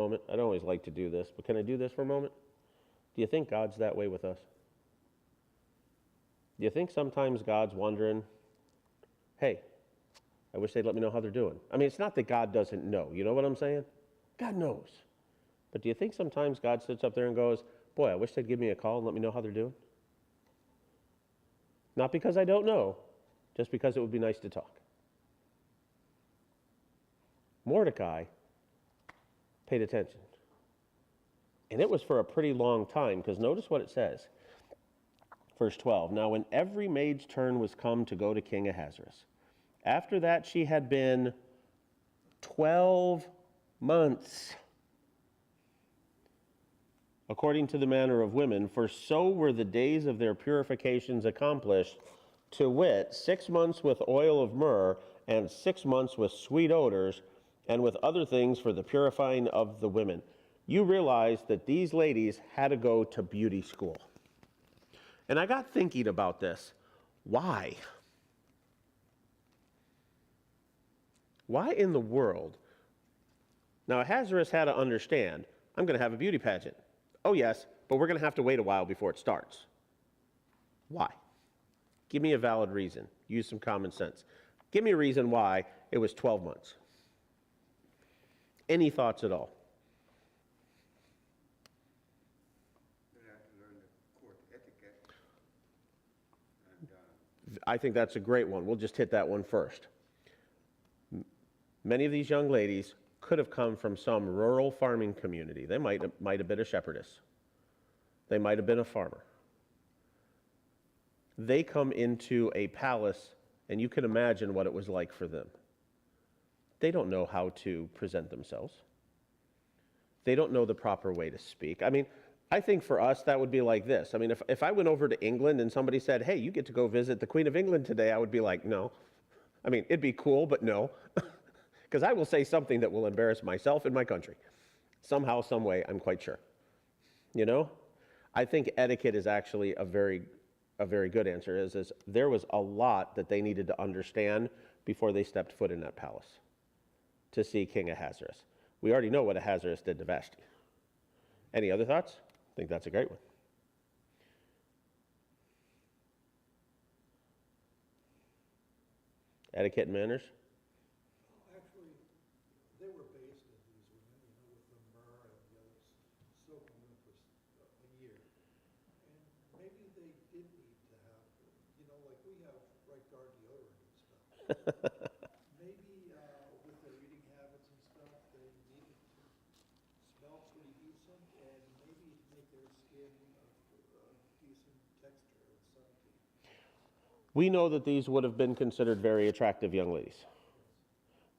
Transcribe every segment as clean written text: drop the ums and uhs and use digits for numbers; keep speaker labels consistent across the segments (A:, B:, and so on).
A: moment. I don't always like to do this, but can I do this for a moment? Do you think God's that way with us? Do you think sometimes God's wondering, hey, I wish they'd let me know how they're doing? I mean, it's not that God doesn't know. You know what I'm saying? God knows. But do you think sometimes God sits up there and goes, boy, I wish they'd give me a call and let me know how they're doing? Not because I don't know, just because it would be nice to talk. Mordecai paid attention. And it was for a pretty long time, because notice what it says. Verse 12, now when every maid's turn was come to go to King Ahasuerus, after that she had been 12 months, according to the manner of women, for so were the days of their purifications accomplished, to wit, 6 months with oil of myrrh, and 6 months with sweet odors, and with other things for the purifying of the women. You realize that these ladies had to go to beauty school. And I got thinking about this. Why? Why in the world? Now, Ahasuerus had to understand, I'm going to have a beauty pageant. Oh, yes, but we're going to have to wait a while before it starts. Why? Give me a valid reason. Use some common sense. Give me a reason why it was 12 months. Any thoughts at all?
B: You have to learn the court etiquette.
A: I think that's a great one. We'll just hit that one first. Many of these young ladies could have come from some rural farming community. They might have been a shepherdess. They might have been a farmer. They come into a palace, and you can imagine what it was like for them. They don't know how to present themselves. They don't know the proper way to speak. I mean, I think for us, that would be like this. I mean, if I went over to England and somebody said, hey, you get to go visit the Queen of England today, I would be like, no. I mean, it'd be cool, but no. Because I will say something that will embarrass myself and my country. Somehow, some way, I'm quite sure. You know? I think etiquette is actually a very good answer. Is there was a lot that they needed to understand before they stepped foot in that palace to see King Ahasuerus. We already know what Ahasuerus did to Vashti. Any other thoughts? I think that's a great one. Etiquette and manners?
C: Actually, they were based in these women, with the myrrh and the other silk women for a year. And maybe they did need to have, like we have right guard deodorant and stuff. Maybe with their eating habits and stuff, they needed to smell pretty decent and maybe make their skin of decent texture and subtlety.
A: We know that these would have been considered very attractive young ladies.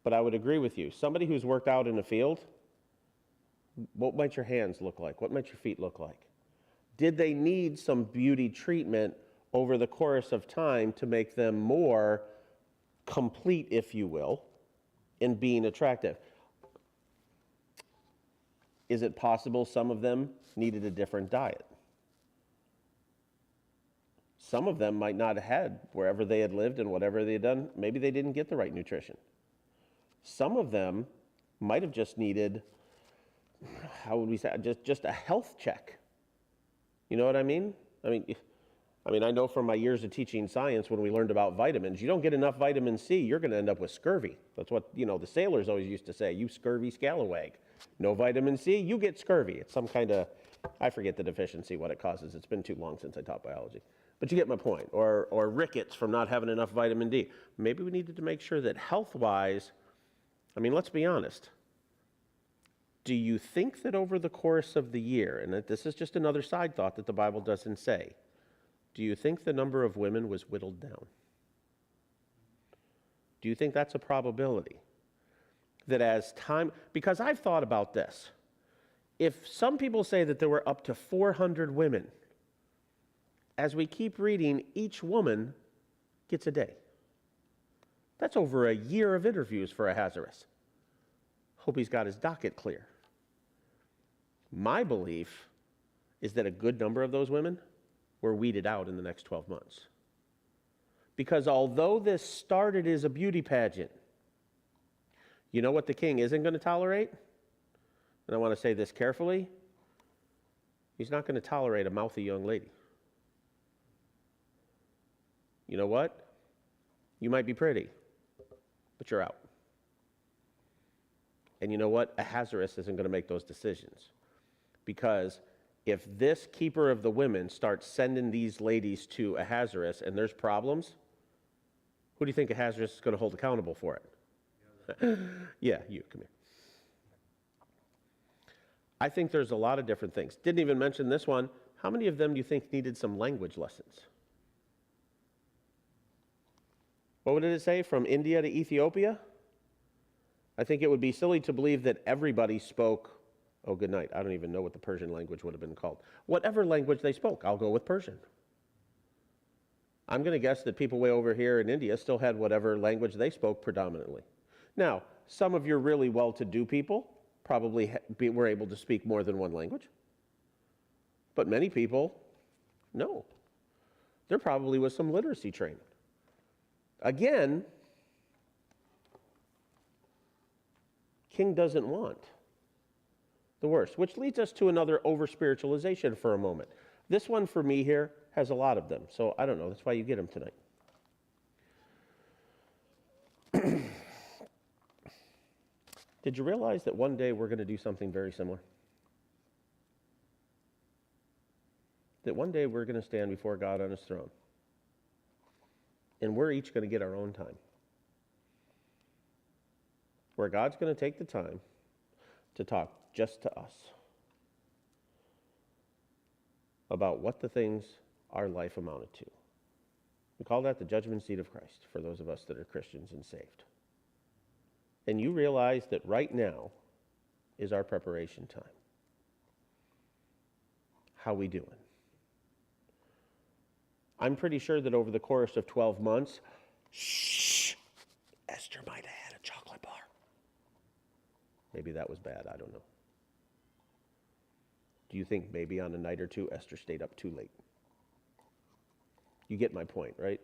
A: But I would agree with you. Somebody who's worked out in a field, what might your hands look like? What might your feet look like? Did they need some beauty treatment over the course of time to make them more complete, if you will, in being attractive? Is it possible some of them needed a different diet? Some of them might not have had, wherever they had lived and whatever they had done, maybe they didn't get the right nutrition. Some of them might have just needed, how would we say, just a health check. You know what I mean? I mean, I know from my years of teaching science when we learned about vitamins, you don't get enough vitamin C, you're going to end up with scurvy. That's what, the sailors always used to say, you scurvy scalawag. No vitamin C, you get scurvy. It's some kind of, I forget the deficiency, what it causes. It's been too long since I taught biology. But you get my point. Or rickets from not having enough vitamin D. Maybe we needed to make sure that health-wise, let's be honest. Do you think that over the course of the year, and that this is just another side thought that the Bible doesn't say, do you think the number of women was whittled down? Do you think that's a probability? That as time, because I've thought about this. If some people say that there were up to 400 women, as we keep reading, each woman gets a day. That's over a year of interviews for Ahasuerus. Hope he's got his docket clear. My belief is that a good number of those women were weeded out in the next 12 months. Because although this started as a beauty pageant, you know what the king isn't going to tolerate? and I want to say this carefully, he's not going to tolerate a mouthy young lady. You know what? You might be pretty, but you're out. And you know what? Ahasuerus isn't going to make those decisions. Because if this keeper of the women starts sending these ladies to Ahasuerus and there's problems, who do you think Ahasuerus is going to hold accountable for it? Yeah, you, come here. I think there's a lot of different things. Didn't even mention this one. How many of them do you think needed some language lessons? What did it say? From India to Ethiopia? I think it would be silly to believe that everybody spoke, oh, good night. I don't even know what the Persian language would have been called. Whatever language they spoke, I'll go with Persian. I'm going to guess that people way over here in India still had whatever language they spoke predominantly. Now, some of your really well-to-do people probably were able to speak more than one language. But many people, no. There probably was some literacy training. Again, king doesn't want the worst, which leads us to another over-spiritualization for a moment. This one for me here has a lot of them, so I don't know. That's why you get them tonight. Did you realize that one day we're going to do something very similar? That one day we're going to stand before God on his throne. And we're each going to get our own time. Where God's going to take the time to talk just to us about what the things our life amounted to. We call that the judgment seat of Christ for those of us that are Christians and saved. And you realize that right now is our preparation time. How we doing? I'm pretty sure that over the course of 12 months, Esther might have had a chocolate bar. Maybe that was bad, I don't know. Do you think maybe on a night or two, Esther stayed up too late? You get my point, right?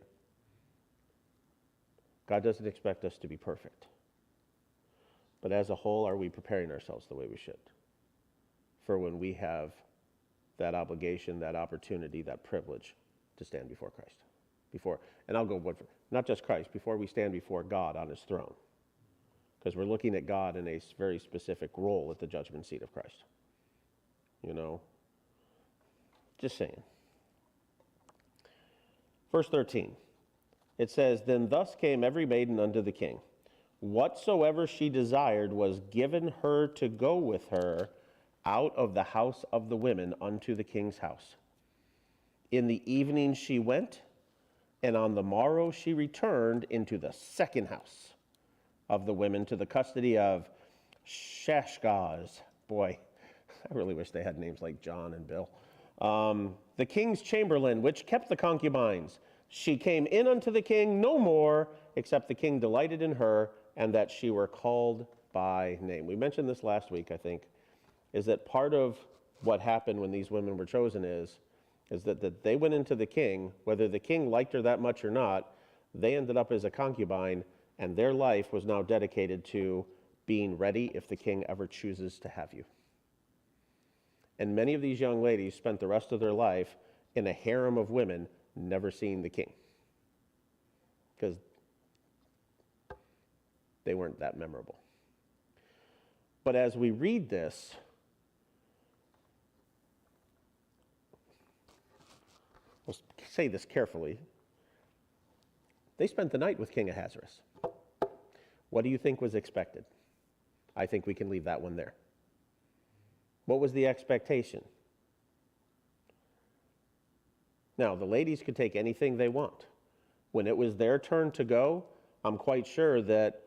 A: God doesn't expect us to be perfect. But as a whole, are we preparing ourselves the way we should for when we have that obligation, that opportunity, that privilege to stand before Christ? And I'll go one for, not just Christ, before we stand before God on his throne. Because we're looking at God in a very specific role at the judgment seat of Christ. You know? Just saying. Verse 13. It says, "Then thus came every maiden unto the king. Whatsoever she desired was given her to go with her out of the house of the women unto the king's house. In the evening she went, and on the morrow she returned into the second house of the women to the custody of Shashgaz." Boy, I really wish they had names like John and Bill. "The king's chamberlain, which kept the concubines. She came in unto the king no more, except the king delighted in her, and that she were called by name." We mentioned this last week, I think, is that part of what happened when these women were chosen is that they went into the king, whether the king liked her that much or not, they ended up as a concubine, and their life was now dedicated to being ready if the king ever chooses to have you. And many of these young ladies spent the rest of their life in a harem of women, never seeing the king. Because they weren't that memorable. But as we read this, we'll say this carefully. They spent the night with King Ahasuerus. What do you think was expected? I think we can leave that one there. What was the expectation? Now, the ladies could take anything they want. When it was their turn to go, I'm quite sure that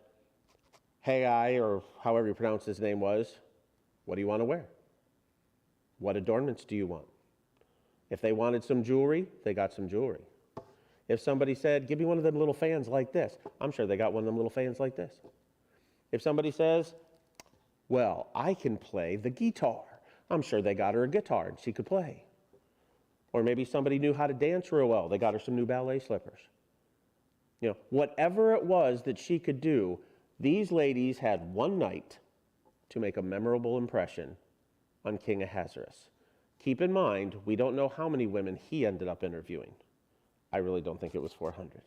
A: Haggai, or however you pronounce his name was, what do you want to wear? What adornments do you want? If they wanted some jewelry, they got some jewelry. If somebody said, "Give me one of them little fans like this," I'm sure they got one of them little fans like this. If somebody says, "Well, I can play the guitar," I'm sure they got her a guitar and she could play. Or maybe somebody knew how to dance real well. They got her some new ballet slippers. You know, whatever it was that she could do, these ladies had one night to make a memorable impression on King Ahasuerus. Keep in mind, we don't know how many women he ended up interviewing. I really don't think it was 400.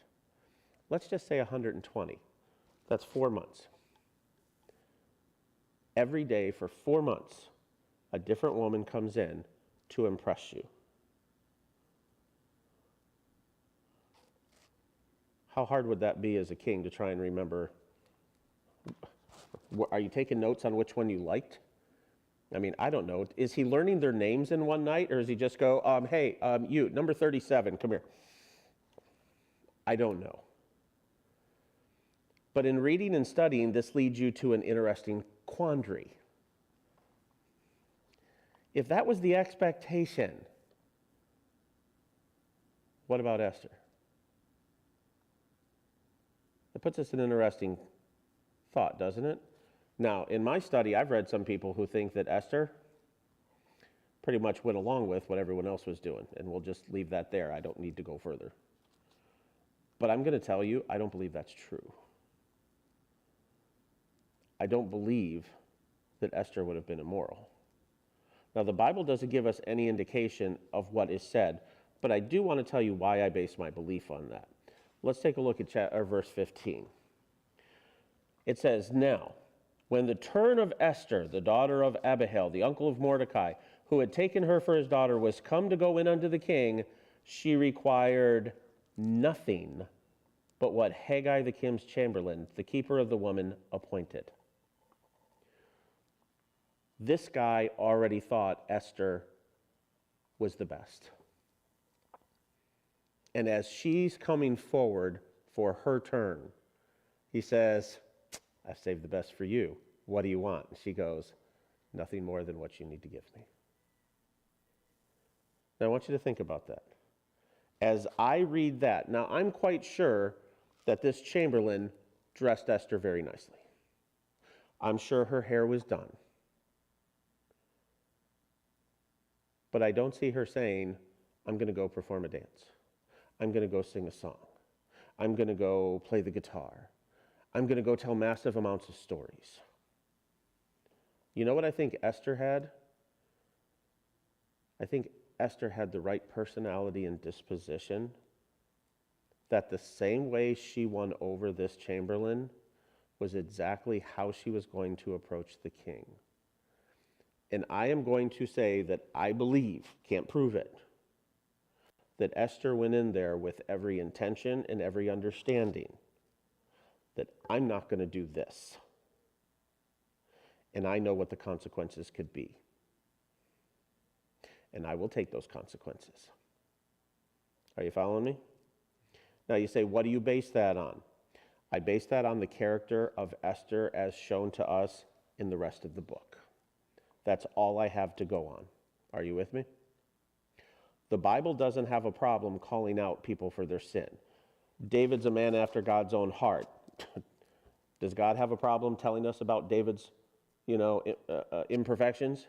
A: Let's just say 120. That's 4 months. Every day for 4 months, a different woman comes in to impress you. How hard would that be as a king to try and remember? Are you taking notes on which one you liked? I mean, I don't know. Is he learning their names in one night, or does he just go, hey, you, number 37, come here? I don't know. But in reading and studying, this leads you to an interesting quandary. If that was the expectation, what about Esther? That puts us in an interesting thought, doesn't it? Now, in my study, I've read some people who think that Esther pretty much went along with what everyone else was doing, and we'll just leave that there. I don't need to go further. But I'm going to tell you, I don't believe that's true. I don't believe that Esther would have been immoral. Now, the Bible doesn't give us any indication of what is said, but I do want to tell you why I base my belief on that. Let's take a look at verse 15. It says, "Now, when the turn of Esther, the daughter of Abihail, the uncle of Mordecai, who had taken her for his daughter, was come to go in unto the king, she required nothing but what Haggai the king's chamberlain, the keeper of the woman, appointed." This guy already thought Esther was the best. And as she's coming forward for her turn, he says, "I've saved the best for you. What do you want?" And she goes, "Nothing more than what you need to give me." Now I want you to think about that. As I read that, now I'm quite sure that this chamberlain dressed Esther very nicely. I'm sure her hair was done. But I don't see her saying, "I'm going to go perform a dance. I'm going to go sing a song. I'm going to go play the guitar. I'm going to go tell massive amounts of stories." You know what I think Esther had? I think Esther had the right personality and disposition, that the same way she won over this chamberlain was exactly how she was going to approach the king. And I am going to say that I believe, can't prove it, that Esther went in there with every intention and every understanding that I'm not going to do this. And I know what the consequences could be. And I will take those consequences. Are you following me? Now you say, what do you base that on? I base that on the character of Esther as shown to us in the rest of the book. That's all I have to go on. Are you with me? The Bible doesn't have a problem calling out people for their sin. David's a man after God's own heart. Does God have a problem telling us about David's, imperfections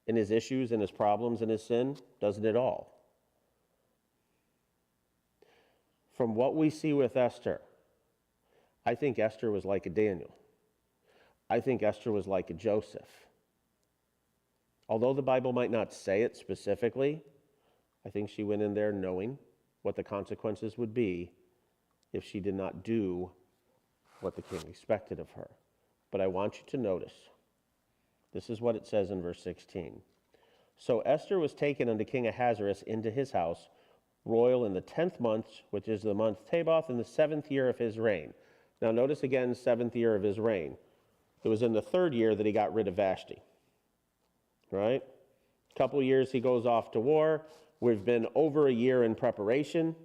A: and his issues and his problems and his sin? Doesn't it all? From what we see with Esther, I think Esther was like a Daniel. I think Esther was like a Joseph. Although the Bible might not say it specifically, I think she went in there knowing what the consequences would be if she did not do what the king expected of her. But I want you to notice, this is what it says in verse 16. "So Esther was taken unto King Ahasuerus into his house, royal in the 10th month, which is the month Tabath, in the 7th year of his reign." Now notice again, 7th year of his reign. It was in the 3rd year that he got rid of Vashti. Right? A couple years he goes off to war. We've been over a year in preparation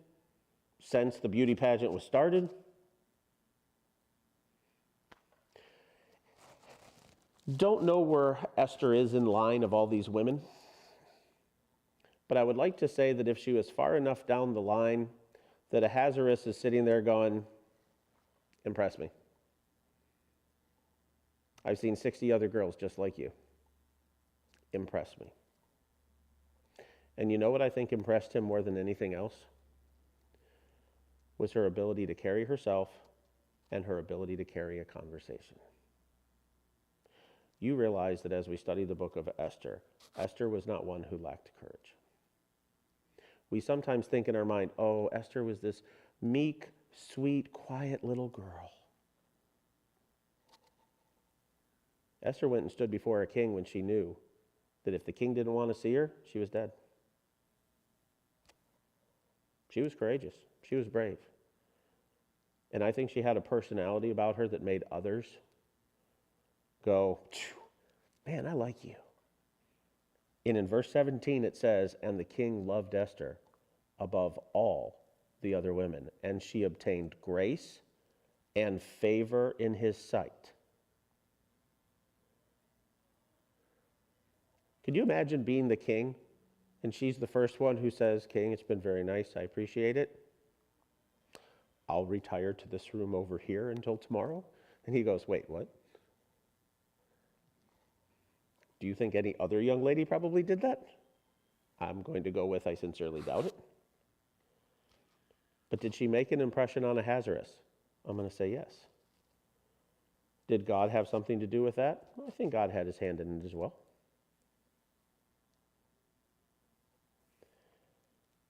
A: since the beauty pageant was started. Don't know where Esther is in line of all these women, but I would like to say that if she was far enough down the line that Ahasuerus is sitting there going, "Impress me. I've seen 60 other girls just like you. Impress me." And you know what I think impressed him more than anything else? Was her ability to carry herself and her ability to carry a conversation. you realize that as we study the book of Esther, Esther was not one who lacked courage. We sometimes think in our mind, oh, Esther was this meek, sweet, quiet little girl. Esther went and stood before a king when she knew that if the king didn't want to see her, she was dead. She was courageous. She was brave. And I think she had a personality about her that made others go, man, I like you. And in verse 17 it says, and the king loved Esther above all the other women, and she obtained grace and favor in his sight. Could you imagine being the king, and she's the first one who says, King, it's been very nice, I appreciate it. I'll retire to this room over here until tomorrow. And he goes, wait, what? Do you think any other young lady probably did that? I'm going to go with, I sincerely doubt it. But did she make an impression on Ahasuerus? I'm going to say yes. Did God have something to do with that? Well, I think God had his hand in it as well.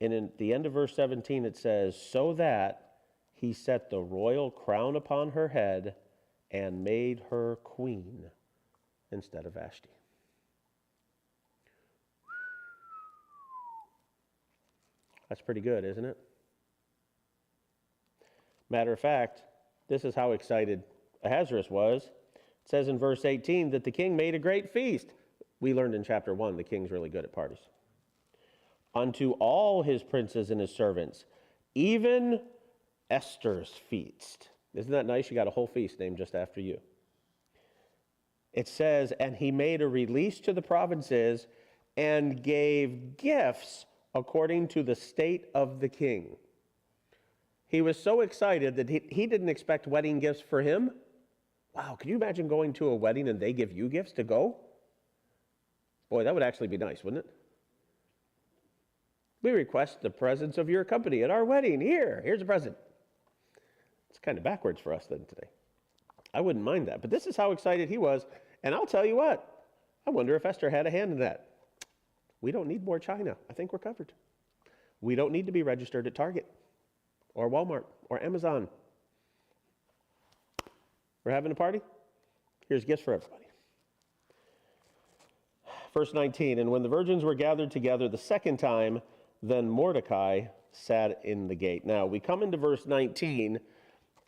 A: And in the end of verse 17 it says, so that he set the royal crown upon her head and made her queen instead of Vashti. That's pretty good, isn't it? Matter of fact, this is how excited Ahasuerus was. It says in verse 18 that the king made a great feast. We learned in chapter 1 the king's really good at parties. Unto all his princes and his servants, even Esther's feast. Isn't that nice? You got a whole feast named just after you. It says, and he made a release to the provinces and gave gifts according to the state of the king. He was so excited that he didn't expect wedding gifts for him. Wow, can you imagine going to a wedding and they give you gifts to go? Boy, that would actually be nice, wouldn't it? We request the presence of your company at our wedding. Here's a present. It's kind of backwards for us then today. I wouldn't mind that, but this is how excited he was. And I'll tell you what, I wonder if Esther had a hand in that. We don't need more China. I think we're covered. We don't need to be registered at Target or Walmart or Amazon. We're having a party? Here's gifts for everybody. Verse 19, and when the virgins were gathered together the second time, then Mordecai sat in the gate. Now, we come into verse 19,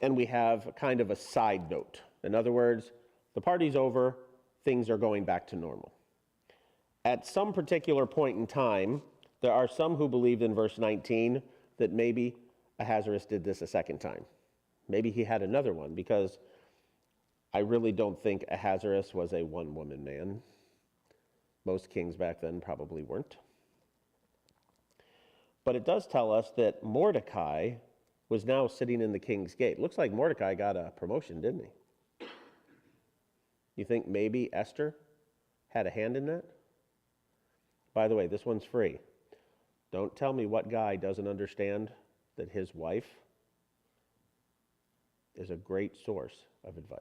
A: and we have kind of a side note. In other words, the party's over, things are going back to normal. At some particular point in time, there are some who believed in verse 19 that maybe Ahasuerus did this a second time. Maybe he had another one, because I really don't think Ahasuerus was a one-woman man. Most kings back then probably weren't. But it does tell us that Mordecai was now sitting in the king's gate. Looks like Mordecai got a promotion, didn't he? You think maybe Esther had a hand in that? By the way, this one's free. Don't tell me what guy doesn't understand that his wife is a great source of advice.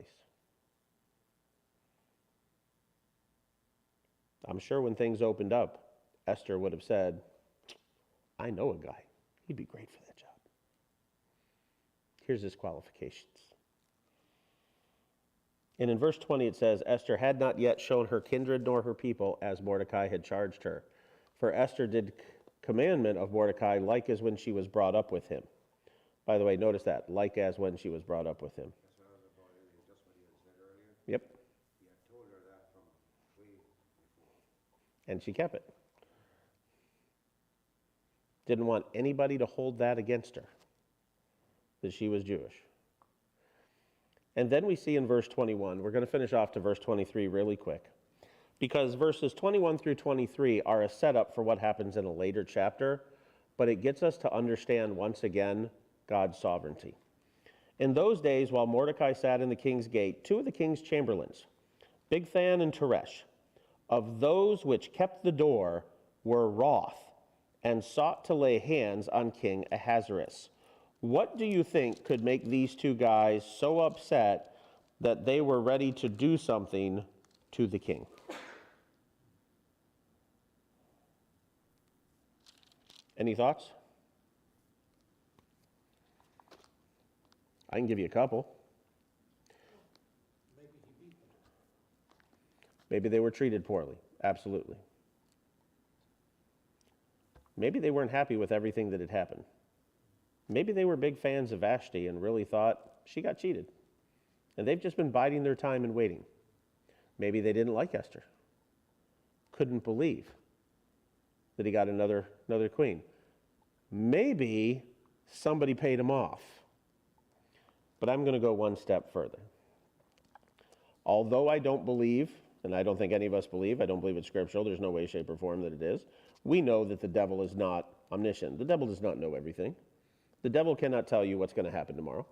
A: I'm sure when things opened up, Esther would have said, I know a guy. He'd be great for that job. Here's his qualifications. And in verse 20 it says, Esther had not yet shown her kindred nor her people as Mordecai had charged her. For Esther did commandment of Mordecai like as when she was brought up with him. By the way, notice that, like as when she was brought up with him.
B: That's what I was about, just what you had said earlier.
A: Yep.
B: He had told her that from way before.
A: And she kept it. Didn't want anybody to hold that against her, that she was Jewish. And then we see in verse 21, we're going to finish off to verse 23 really quick, because verses 21 through 23 are a setup for what happens in a later chapter, but it gets us to understand once again God's sovereignty. In those days, while Mordecai sat in the king's gate, two of the king's chamberlains, Bigthan and Teresh, of those which kept the door, were wroth and sought to lay hands on King Ahasuerus. What do you think could make these two guys so upset that they were ready to do something to the king. Any thoughts? I can give you a couple.
C: Maybe he beat them.
A: Maybe they were treated poorly. Absolutely. Maybe they weren't happy with everything that had happened. Maybe they were big fans of Vashti and really thought she got cheated. And they've just been biding their time and waiting. Maybe they didn't like Esther. Couldn't believe that he got another queen. Maybe somebody paid him off. But I'm going to go one step further. Although I don't believe, and I don't think any of us believe, I don't believe it's scriptural, there's no way, shape, or form that it is, we know that the devil is not omniscient. The devil does not know everything. The devil cannot tell you what's going to happen tomorrow.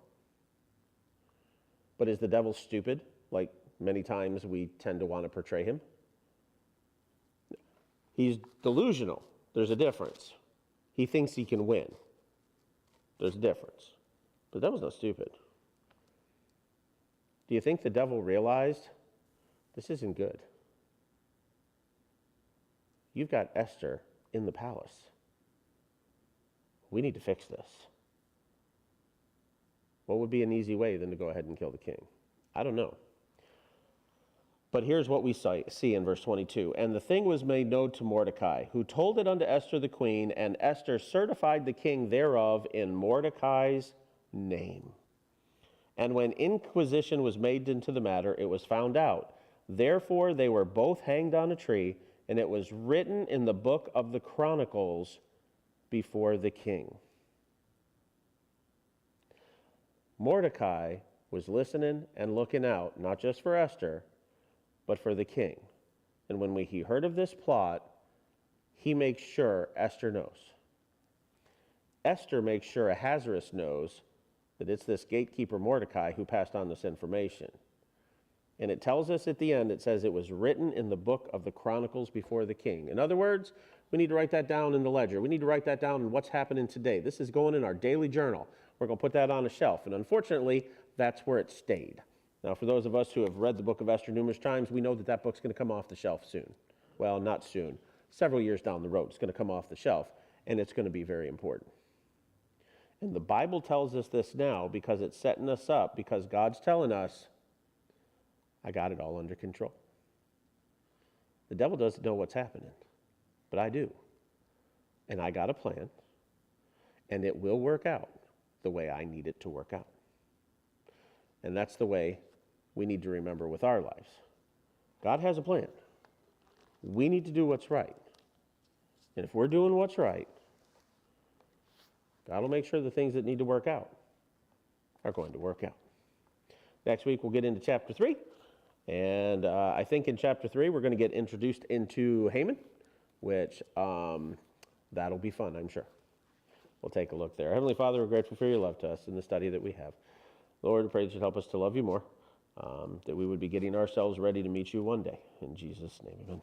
A: But is the devil stupid, like many times we tend to want to portray him? He's delusional. There's a difference. He thinks he can win. There's a difference. But the devil's not stupid. Do you think the devil realized this isn't good? You've got Esther in the palace. We need to fix this. What would be an easy way than to go ahead and kill the king? I don't know. But here's what we see in verse 22. And the thing was made known to Mordecai, who told it unto Esther the queen, and Esther certified the king thereof in Mordecai's name. And when inquisition was made into the matter, it was found out. Therefore they were both hanged on a tree, and it was written in the book of the Chronicles before the king. Mordecai was listening and looking out, not just for Esther, but for the king. And when he heard of this plot, he makes sure Esther knows. Esther makes sure Ahasuerus knows that it's this gatekeeper Mordecai who passed on this information. And it tells us at the end, it says it was written in the book of the Chronicles before the king. In other words, we need to write that down in the ledger. We need to write that down in what's happening today. This is going in our daily journal. We're going to put that on a shelf. And unfortunately, that's where it stayed. Now, for those of us who have read the book of Esther numerous times, we know that that book's going to come off the shelf soon. Well, not soon. Several years down the road, it's going to come off the shelf, and it's going to be very important. And the Bible tells us this now because it's setting us up, because God's telling us, I got it all under control. The devil doesn't know what's happening, but I do. And I got a plan, and it will work out the way I need it to work out. And that's the way we need to remember with our lives. God has a plan. We need to do what's right. And if we're doing what's right, God will make sure the things that need to work out are going to work out. Next week, we'll get into chapter 3. And I think in chapter 3, we're going to get introduced into Haman, which that'll be fun, I'm sure. We'll take a look there. Heavenly Father, we're grateful for your love to us and the study that we have. Lord, I pray that you'd help us to love you more, that we would be getting ourselves ready to meet you one day. In Jesus' name, amen.